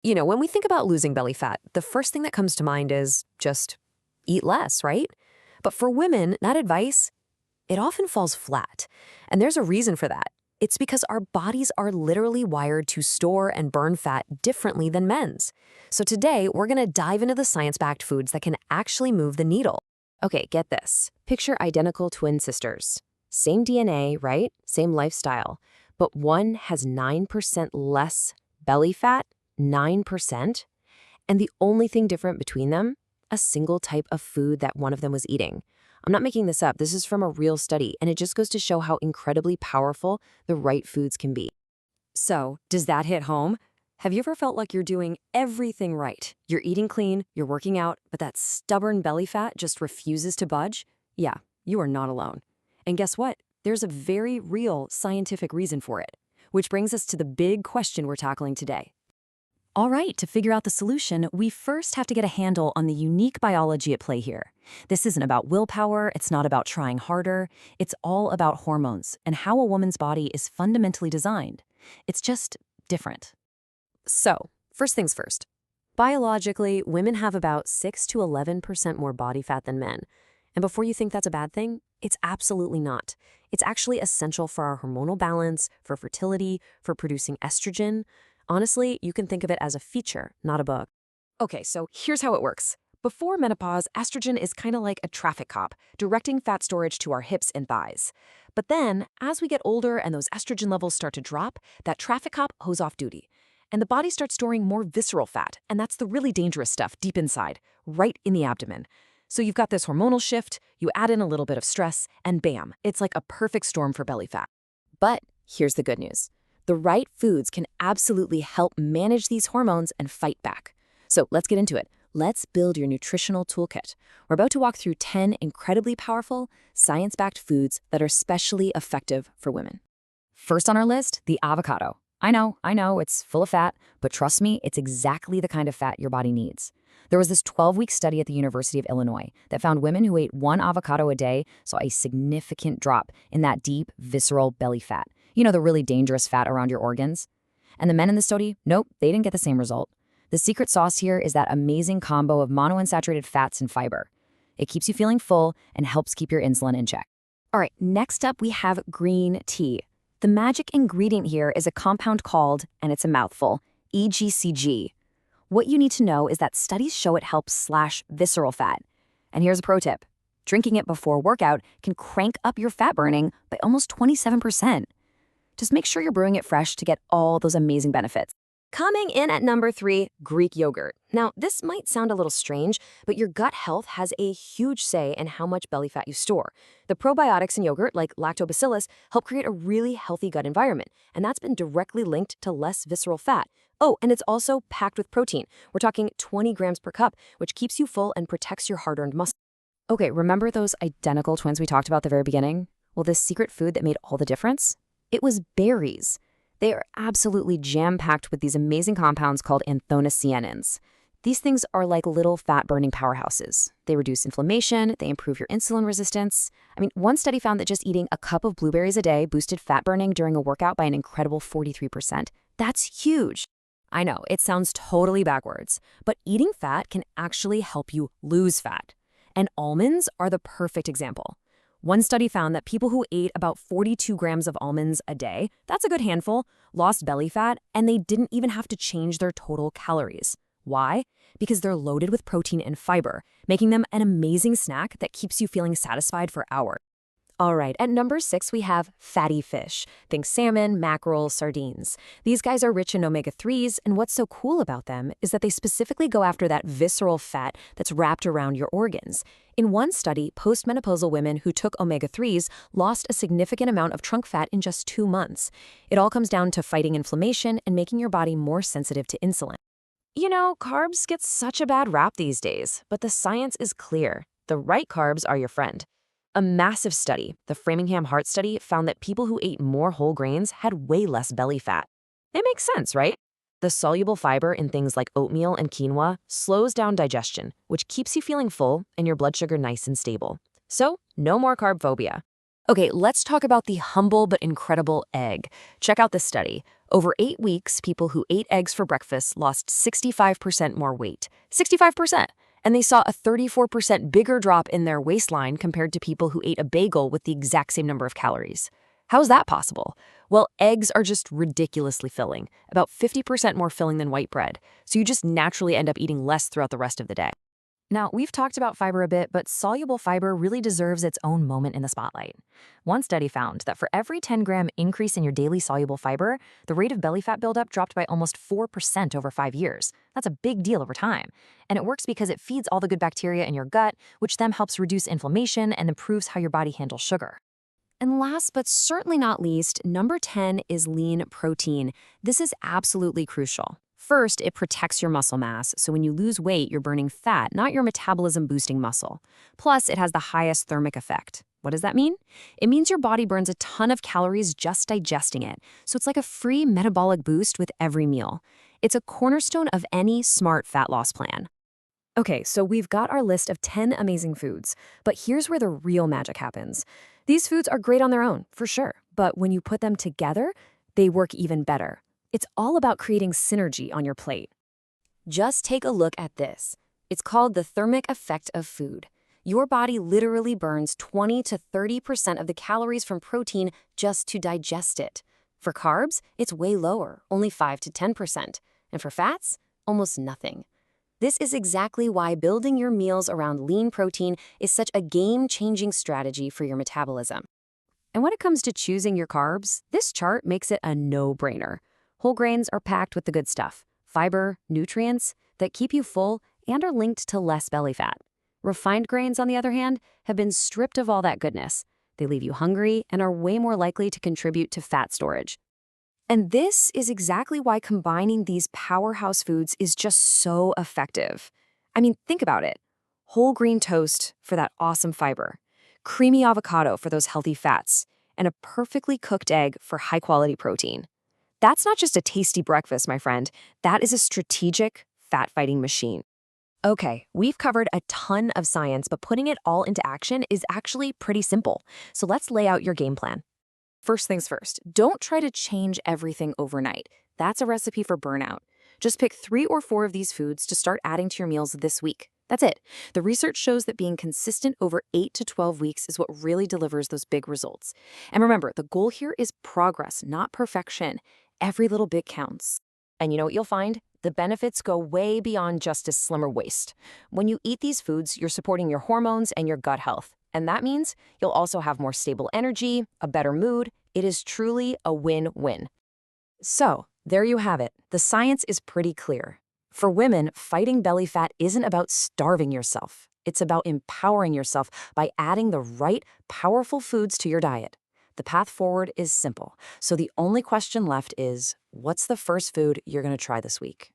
When we think about losing belly fat, the first thing that comes to mind is just eat less, right? But for women, that advice, it often falls flat. And there's a reason for that. It's because our bodies are literally wired to store and burn fat differently than men's. So today, we're going to dive into the science-backed foods that can actually move the needle. Okay, get this. Picture identical twin sisters. Same DNA, right? Same lifestyle. But one has 9% less belly fat, 9%. And the only thing different between them, a single type of food that one of them was eating. I'm not making this up. This is from a real study, and it just goes to show how incredibly powerful the right foods can be. So, does that hit home? Have you ever felt like you're doing everything right? You're eating clean, you're working out, but that stubborn belly fat just refuses to budge? Yeah, you are not alone. And guess what? There's a very real scientific reason for it. Which brings us to the big question we're tackling today. All right, to figure out the solution, we first have to get a handle on the unique biology at play here. This isn't about willpower, it's not about trying harder, it's all about hormones and how a woman's body is fundamentally designed. It's just different. So, first things first. Biologically, women have about 6 to 11% more body fat than men. And before you think that's a bad thing, it's absolutely not. It's actually essential for our hormonal balance, for fertility, for producing estrogen. Honestly, you can think of it as a feature, not a bug. Okay, so here's how it works. Before menopause, estrogen is kind of like a traffic cop, directing fat storage to our hips and thighs. But then, as we get older and those estrogen levels start to drop, that traffic cop goes off duty. And the body starts storing more visceral fat, and that's the really dangerous stuff deep inside, right in the abdomen. So you've got this hormonal shift, you add in a little bit of stress, and bam, it's like a perfect storm for belly fat. But here's the good news. The right foods can absolutely help manage these hormones and fight back. So let's get into it. Let's build your nutritional toolkit. We're about to walk through 10 incredibly powerful, science-backed foods that are especially effective for women. First on our list, the avocado. I know, it's full of fat, but trust me, it's exactly the kind of fat your body needs. There was this 12-week study at the University of Illinois that found women who ate one avocado a day saw a significant drop in that deep, visceral belly fat. You know, the really dangerous fat around your organs. And the men in the study, nope, they didn't get the same result. The secret sauce here is that amazing combo of monounsaturated fats and fiber. It keeps you feeling full and helps keep your insulin in check. All right, next up we have green tea. The magic ingredient here is a compound called, and it's a mouthful, EGCG. What you need to know is that studies show it helps slash visceral fat. And here's a pro tip. Drinking it before workout can crank up your fat burning by almost 27%. Just make sure you're brewing it fresh to get all those amazing benefits. Coming in at number 3, Greek yogurt. Now, this might sound a little strange, but your gut health has a huge say in how much belly fat you store. The probiotics in yogurt, like lactobacillus, help create a really healthy gut environment, and that's been directly linked to less visceral fat. Oh, and it's also packed with protein. We're talking 20 grams per cup, which keeps you full and protects your hard-earned muscle. Okay, remember those identical twins we talked about at the very beginning? Well, this secret food that made all the difference? It was berries. They are absolutely jam-packed with these amazing compounds called anthocyanins. These things are like little fat-burning powerhouses. They reduce inflammation, they improve your insulin resistance. One study found that just eating a cup of blueberries a day boosted fat burning during a workout by an incredible 43%. That's huge. I know, it sounds totally backwards, but eating fat can actually help you lose fat. And almonds are the perfect example. One study found that people who ate about 42 grams of almonds a day, that's a good handful, lost belly fat, and they didn't even have to change their total calories. Why? Because they're loaded with protein and fiber, making them an amazing snack that keeps you feeling satisfied for hours. All right, at number 6, we have fatty fish. Think salmon, mackerel, sardines. These guys are rich in omega-3s, and what's so cool about them is that they specifically go after that visceral fat that's wrapped around your organs. In one study, postmenopausal women who took omega-3s lost a significant amount of trunk fat in just 2 months. It all comes down to fighting inflammation and making your body more sensitive to insulin. You know, carbs get such a bad rap these days, but the science is clear. The right carbs are your friend. A massive study, the Framingham Heart Study, found that people who ate more whole grains had way less belly fat. It makes sense, right? The soluble fiber in things like oatmeal and quinoa slows down digestion, which keeps you feeling full and your blood sugar nice and stable. So, no more carb phobia. Okay, let's talk about the humble but incredible egg. Check out this study. Over 8 weeks, people who ate eggs for breakfast lost 65% more weight. 65%! And they saw a 34% bigger drop in their waistline compared to people who ate a bagel with the exact same number of calories. How's that possible? Well, eggs are just ridiculously filling, about 50% more filling than white bread, so you just naturally end up eating less throughout the rest of the day. Now, we've talked about fiber a bit, but soluble fiber really deserves its own moment in the spotlight. One study found that for every 10-gram increase in your daily soluble fiber, the rate of belly fat buildup dropped by almost 4% over 5 years. That's a big deal over time. And it works because it feeds all the good bacteria in your gut, which then helps reduce inflammation and improves how your body handles sugar. And last but certainly not least, number 10 is lean protein. This is absolutely crucial. First, it protects your muscle mass, so when you lose weight, you're burning fat, not your metabolism-boosting muscle. Plus, it has the highest thermic effect. What does that mean? It means your body burns a ton of calories just digesting it, so it's like a free metabolic boost with every meal. It's a cornerstone of any smart fat loss plan. Okay, so we've got our list of 10 amazing foods, but here's where the real magic happens. These foods are great on their own, for sure, but when you put them together, they work even better. It's all about creating synergy on your plate. Just take a look at this. It's called the thermic effect of food. Your body literally burns 20 to 30% of the calories from protein just to digest it. For carbs, it's way lower, only 5 to 10%. And for fats, almost nothing. This is exactly why building your meals around lean protein is such a game-changing strategy for your metabolism. And when it comes to choosing your carbs, this chart makes it a no-brainer. Whole grains are packed with the good stuff, fiber, nutrients that keep you full and are linked to less belly fat. Refined grains, on the other hand, have been stripped of all that goodness. They leave you hungry and are way more likely to contribute to fat storage. And this is exactly why combining these powerhouse foods is just so effective. I mean, think about it. Whole grain toast for that awesome fiber, creamy avocado for those healthy fats, and a perfectly cooked egg for high-quality protein. That's not just a tasty breakfast, my friend. That is a strategic fat-fighting machine. Okay, we've covered a ton of science, but putting it all into action is actually pretty simple. So let's lay out your game plan. First things first, don't try to change everything overnight. That's a recipe for burnout. Just pick 3 or 4 of these foods to start adding to your meals this week. That's it. The research shows that being consistent over 8 to 12 weeks is what really delivers those big results. And remember, the goal here is progress, not perfection. Every little bit counts. And you know what you'll find? The benefits go way beyond just a slimmer waist. When you eat these foods, you're supporting your hormones and your gut health. And that means you'll also have more stable energy, a better mood. It is truly a win-win. So, there you have it. The science is pretty clear. For women, fighting belly fat isn't about starving yourself. It's about empowering yourself by adding the right, powerful foods to your diet. The path forward is simple. So the only question left is, what's the first food you're going to try this week?